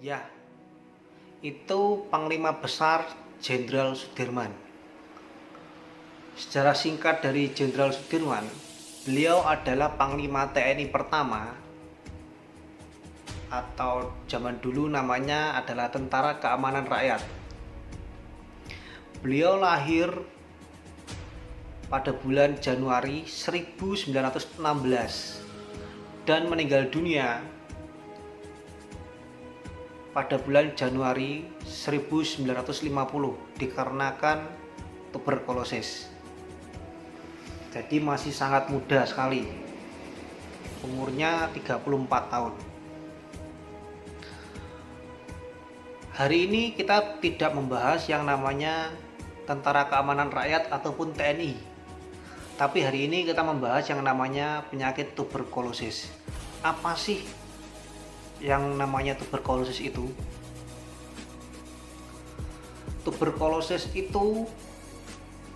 Ya, itu Panglima Besar Jenderal Sudirman. Secara singkat dari Jenderal Sudirman, beliau adalah Panglima TNI pertama, atau zaman dulu namanya adalah Tentara Keamanan Rakyat. Beliau lahir pada bulan Januari 1916 dan meninggal dunia pada bulan Januari 1950 dikarenakan tuberkulosis. Jadi masih sangat muda sekali. Umurnya 34 tahun. Hari ini kita tidak membahas yang namanya Tentara Keamanan Rakyat ataupun TNI. Tapi hari ini kita membahas yang namanya penyakit tuberkulosis. Apa sih yang namanya tuberkulosis itu? Tuberkulosis itu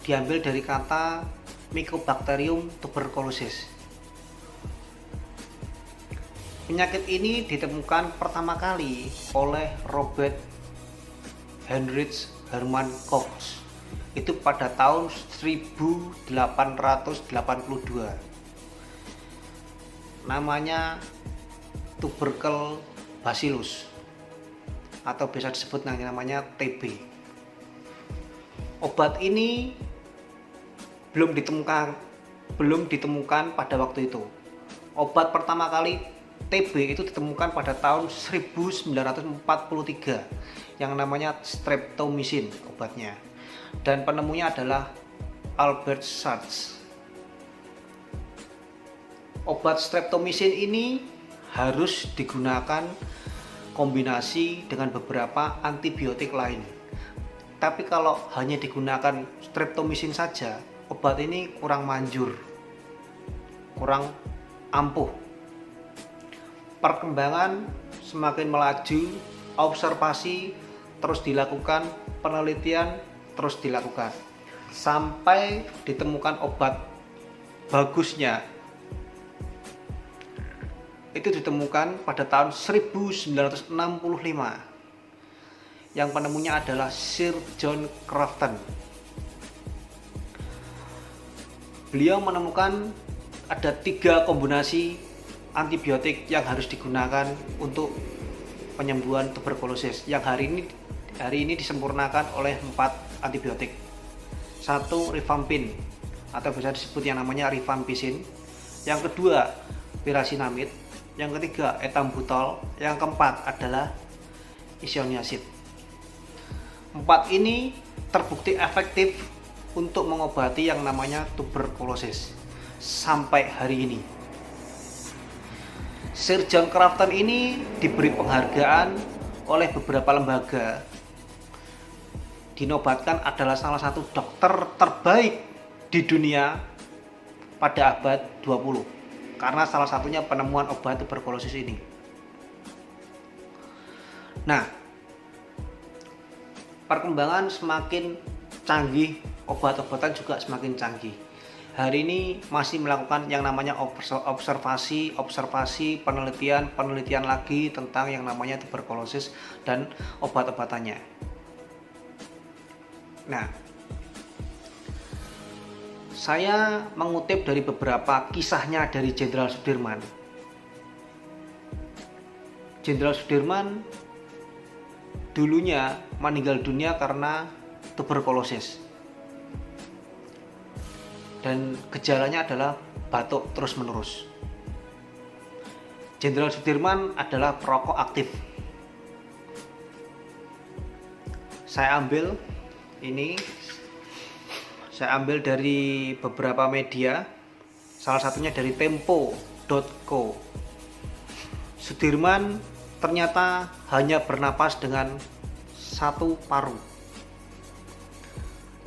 diambil dari kata Mycobacterium tuberculosis. Penyakit ini ditemukan pertama kali oleh Robert Heinrich Hermann Koch. Itu pada tahun 1882. Namanya tubercle bacillus atau bisa disebut namanya TB. Obat ini belum ditemukan pada waktu itu. Obat pertama kali TB itu ditemukan pada tahun 1943 yang namanya streptomycin obatnya, dan penemunya adalah Albert Schweitzer. Obat streptomycin ini harus digunakan kombinasi dengan beberapa antibiotik lain. Tapi kalau hanya digunakan streptomycin saja, obat ini kurang manjur, kurang ampuh. Perkembangan semakin melaju, observasi terus dilakukan, penelitian terus dilakukan, sampai ditemukan obat bagusnya. Itu ditemukan pada tahun 1965. Yang penemunya adalah Sir John Crofton. Beliau menemukan ada 3 kombinasi antibiotik yang harus digunakan untuk penyembuhan tuberkulosis, yang hari ini disempurnakan oleh 4 antibiotik. 1 rifampin atau bisa disebut yang namanya rifampicin, yang kedua pirasinamid, yang ketiga etambutol, yang keempat adalah isoniazid. 4 ini terbukti efektif untuk mengobati yang namanya tuberkulosis sampai hari ini. Sir John Crofton ini diberi penghargaan oleh beberapa lembaga. Dinobatkan adalah salah satu dokter terbaik di dunia pada abad 20 karena salah satunya penemuan obat tuberkulosis ini. Nah, perkembangan semakin canggih, obat-obatan juga semakin canggih. Hari ini masih melakukan yang namanya observasi, penelitian lagi tentang yang namanya tuberkulosis dan obat-obatannya. Nah, saya mengutip dari beberapa kisahnya dari Jenderal Sudirman. Jenderal Sudirman dulunya meninggal dunia karena tuberkulosis. Dan gejalanya adalah batuk terus-menerus. Jenderal Sudirman adalah perokok aktif. Saya ambil dari beberapa media, salah satunya dari tempo.co. Sudirman ternyata hanya bernapas dengan 1 paru.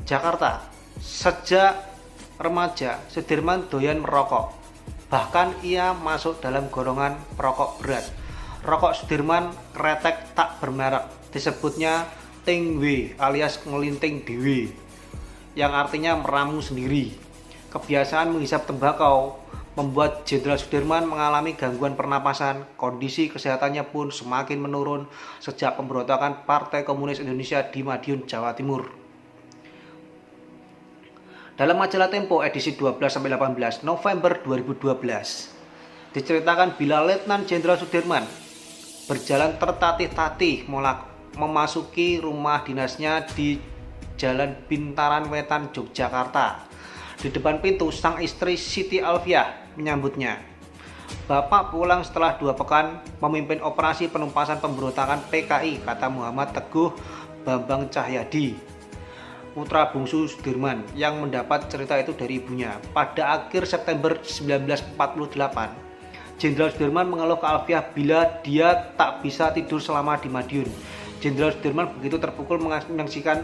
Jakarta, sejak remaja Sudirman doyan merokok. Bahkan ia masuk dalam golongan perokok berat. Rokok Sudirman kretek tak bermerek, disebutnya tingwe alias ngelinting dewe, yang artinya meramu sendiri. Kebiasaan menghisap tembakau membuat Jenderal Sudirman mengalami gangguan pernapasan. Kondisi kesehatannya pun semakin menurun sejak pemberontakan Partai Komunis Indonesia di Madiun, Jawa Timur. Dalam majalah Tempo edisi 12-18 November 2012, diceritakan bila Letnan Jenderal Sudirman berjalan tertatih-tatih memasuki rumah dinasnya di Jalan Bintaran Wetan, Yogyakarta. Di depan pintu, sang istri Siti Alfiah menyambutnya. Bapak pulang setelah 2 pekan memimpin operasi penumpasan pemberontakan PKI, kata Muhammad Teguh Bambang Cahyadi, putra bungsu Sudirman, yang mendapat cerita itu dari ibunya. Pada akhir September 1948, Jenderal Sudirman mengeluh ke Alfiah bila dia tak bisa tidur selama di Madiun. Jenderal Sudirman begitu terpukul menyaksikan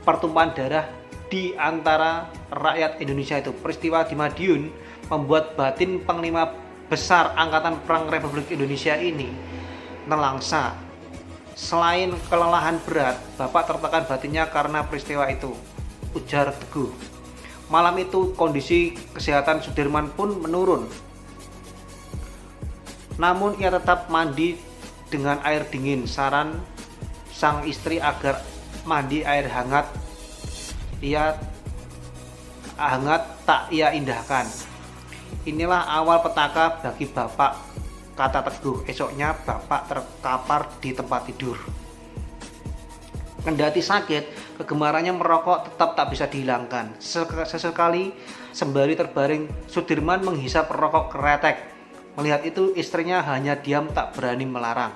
pertumpahan darah di antara rakyat Indonesia itu. Peristiwa di Madiun membuat batin Panglima Besar Angkatan Perang Republik Indonesia ini nelangsa. Selain kelelahan berat, Bapak tertekan batinnya karena peristiwa itu, ujar Teguh. Malam itu kondisi kesehatan Sudirman pun menurun. Namun ia tetap mandi dengan air dingin. Saran sang istri agar mandi air hangat tak ia indahkan. Inilah awal petaka bagi Bapak, kata Teguh. Esoknya Bapak terkapar di tempat tidur. Kendati sakit, kegemarannya merokok tetap tak bisa dihilangkan. Sesekali sembari terbaring, Sudirman menghisap rokok kretek. Melihat itu, istrinya hanya diam, tak berani melarang.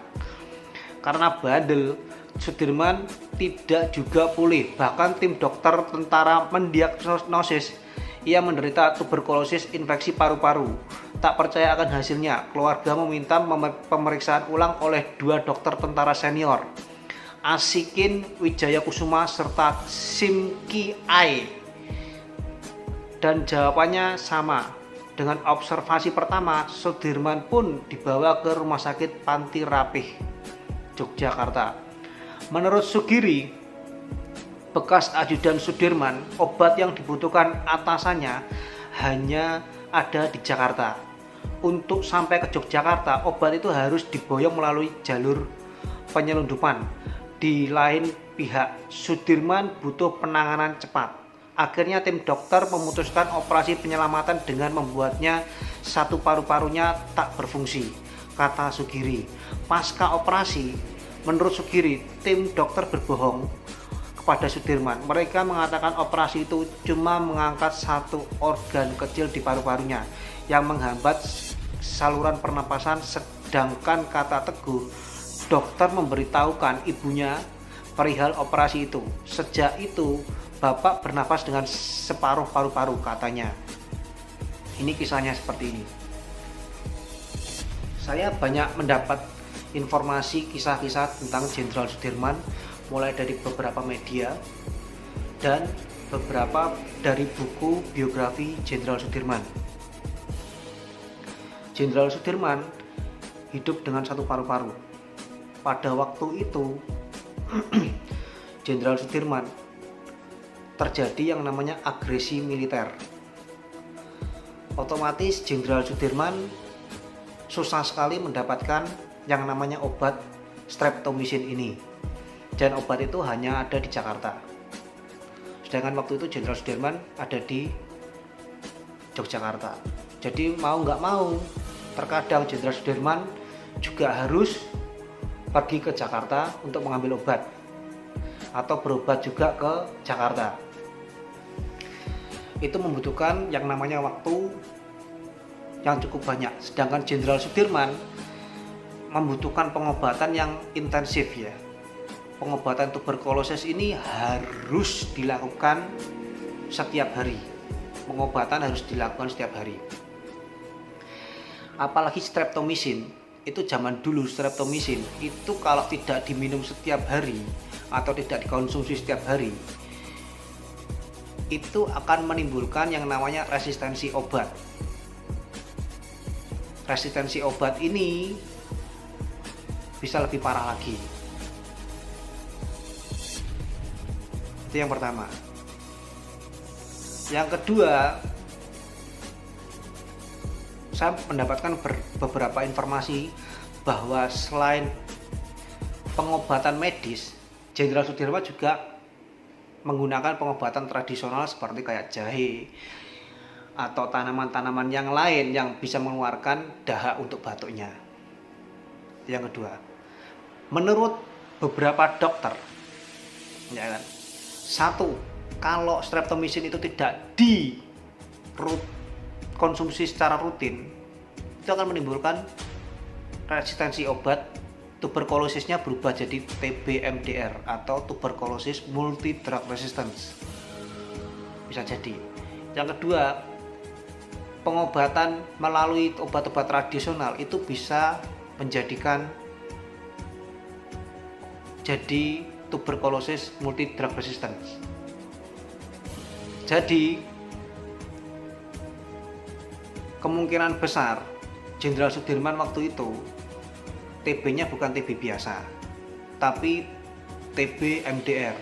Karena bandel, Sudirman tidak juga pulih. Bahkan tim dokter tentara mendiagnosis ia menderita tuberkulosis infeksi paru-paru. Tak percaya akan hasilnya, keluarga meminta pemeriksaan ulang oleh 2 dokter tentara senior, Asikin Wijaya Kusuma serta Sim Ki Ai. Dan jawabannya sama. Dengan observasi pertama, Sudirman pun dibawa ke Rumah Sakit Panti Rapih, Yogyakarta. Menurut Sugiri, bekas ajudan Sudirman, obat yang dibutuhkan atasannya hanya ada di Jakarta. Untuk sampai ke Yogyakarta, obat itu harus diboyong melalui jalur penyelundupan. Di lain pihak, Sudirman butuh penanganan cepat. Akhirnya tim dokter memutuskan operasi penyelamatan dengan membuatnya satu paru-parunya tak berfungsi, kata Sugiri. Pasca operasi, menurut Sugiri, tim dokter berbohong kepada Sudirman. Mereka mengatakan operasi itu cuma mengangkat satu organ kecil di paru-parunya yang menghambat saluran pernapasan, sedangkan kata Teguh, dokter memberitahukan ibunya perihal operasi itu. Sejak itu, Bapak bernapas dengan separuh paru-paru, katanya. Ini kisahnya seperti ini. Saya banyak mendapat informasi kisah-kisah tentang Jenderal Sudirman mulai dari beberapa media dan beberapa dari buku biografi Jenderal Sudirman. Jenderal Sudirman hidup dengan satu paru-paru. Pada waktu itu Jenderal Sudirman terjadi yang namanya agresi militer. Otomatis Jenderal Sudirman susah sekali mendapatkan yang namanya obat streptomycin ini, dan obat itu hanya ada di Jakarta. Sedangkan waktu itu Jenderal Sudirman ada di Yogyakarta. Jadi mau nggak mau, terkadang Jenderal Sudirman juga harus pergi ke Jakarta untuk mengambil obat atau berobat juga ke Jakarta. Itu membutuhkan yang namanya waktu yang cukup banyak. Sedangkan Jenderal Sudirman membutuhkan pengobatan yang intensif ya. Pengobatan tuberkulosis ini harus dilakukan setiap hari. Pengobatan harus dilakukan setiap hari. Apalagi streptomycin, itu zaman dulu streptomycin itu kalau tidak diminum setiap hari atau tidak dikonsumsi setiap hari, itu akan menimbulkan yang namanya resistensi obat. Resistensi obat ini bisa lebih parah lagi. Itu yang pertama. Yang kedua, saya mendapatkan beberapa informasi bahwa selain pengobatan medis, Jenderal Sudirman juga menggunakan pengobatan tradisional seperti kayak jahe atau tanaman-tanaman yang lain yang bisa mengeluarkan dahak untuk batuknya. Yang kedua, menurut beberapa dokter, ya kan, satu, kalau streptomycin itu tidak dikonsumsi secara rutin, itu akan menimbulkan resistensi obat. Tuberkulosisnya berubah jadi TB-MDR atau tuberculosis multi drug resistance, bisa jadi. Yang kedua, pengobatan melalui obat-obat tradisional itu bisa menjadikan jadi tuberculosis multi drug resistance. Jadi kemungkinan besar Jenderal Sudirman waktu itu TB-nya bukan TB biasa, tapi TB MDR.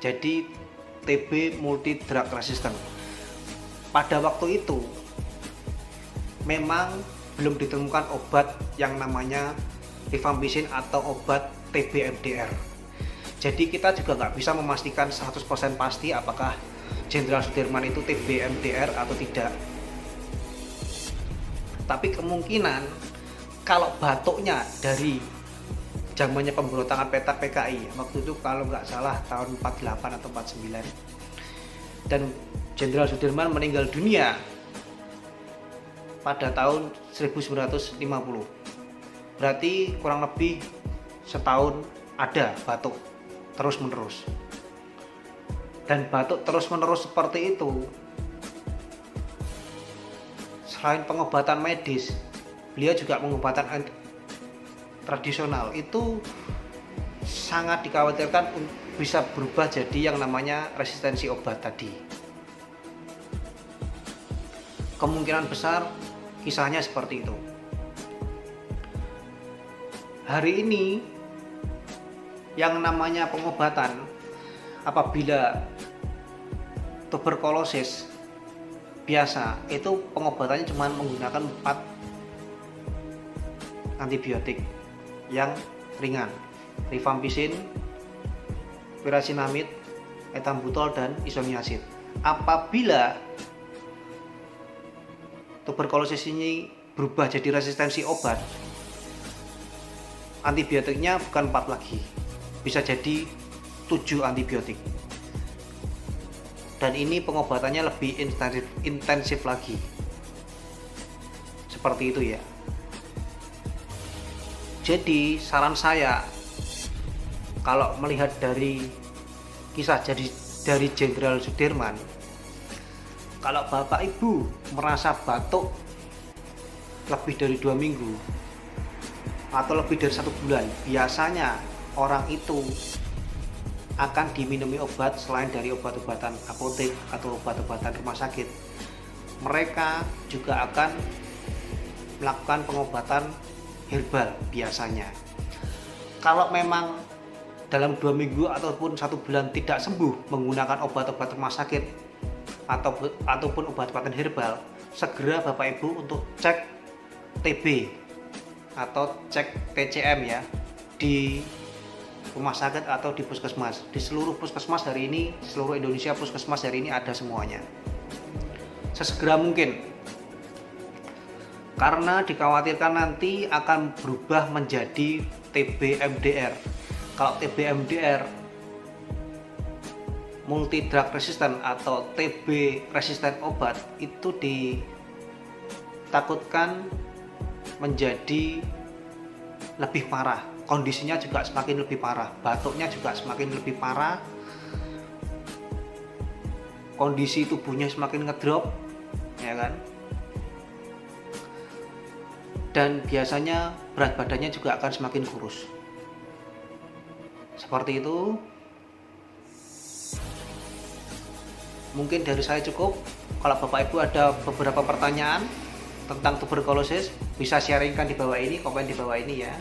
Jadi TB multi drug resistant. Pada waktu itu memang belum ditemukan obat yang namanya rifampicin atau obat TB MDR. Jadi kita juga nggak bisa memastikan 100% pasti apakah Jenderal Sudirman itu TB MDR atau tidak. Tapi kemungkinan kalau batuknya dari zamannya pemberontakan PKI waktu itu, kalau nggak salah tahun 48 atau 49, dan Jenderal Sudirman meninggal dunia pada tahun 1950, berarti kurang lebih setahun ada batuk terus menerus. Dan batuk terus menerus seperti itu, selain pengobatan medis, beliau juga pengobatan tradisional, itu sangat dikhawatirkan bisa berubah jadi yang namanya resistensi obat tadi. Kemungkinan besar kisahnya seperti itu. Hari ini yang namanya pengobatan, apabila tuberkulosis biasa, itu pengobatannya cuma menggunakan 4 antibiotik yang ringan: rifampicin, pyrazinamid, ethambutol, dan isoniazid. Apabila tuberkulosis ini berubah jadi resistensi obat, antibiotiknya bukan 4 lagi, bisa jadi 7 antibiotik. Dan ini pengobatannya lebih intensif lagi. Seperti itu ya. Jadi saran saya, kalau melihat dari kisah dari Jenderal Sudirman, kalau Bapak Ibu merasa batuk lebih dari 2 minggu atau lebih dari 1 bulan, biasanya orang itu akan diminumi obat selain dari obat-obatan apotek atau obat-obatan rumah sakit. Mereka juga akan melakukan pengobatan herbal biasanya. Kalau memang dalam 2 minggu ataupun 1 bulan tidak sembuh menggunakan obat-obat rumah sakit ataupun obat-obatan herbal, segera Bapak Ibu untuk cek TB atau cek TCM ya di rumah sakit atau di puskesmas. Di seluruh puskesmas hari ini, seluruh Indonesia puskesmas hari ini ada semuanya. Sesegera mungkin. Karena dikhawatirkan nanti akan berubah menjadi TB MDR. Kalau TB MDR multi drug resistant atau TB resisten obat, itu ditakutkan menjadi lebih parah. Kondisinya juga semakin lebih parah, batuknya juga semakin lebih parah, kondisi tubuhnya semakin ngedrop, ya kan? Dan biasanya berat badannya juga akan semakin kurus. Seperti itu. Mungkin dari saya cukup. Kalau Bapak Ibu ada beberapa pertanyaan tentang tuberkulosis, bisa sharingkan di bawah ini, komen di bawah ini ya.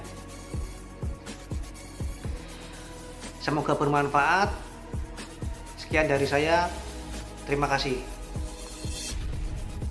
Semoga bermanfaat. Sekian dari saya. Terima kasih.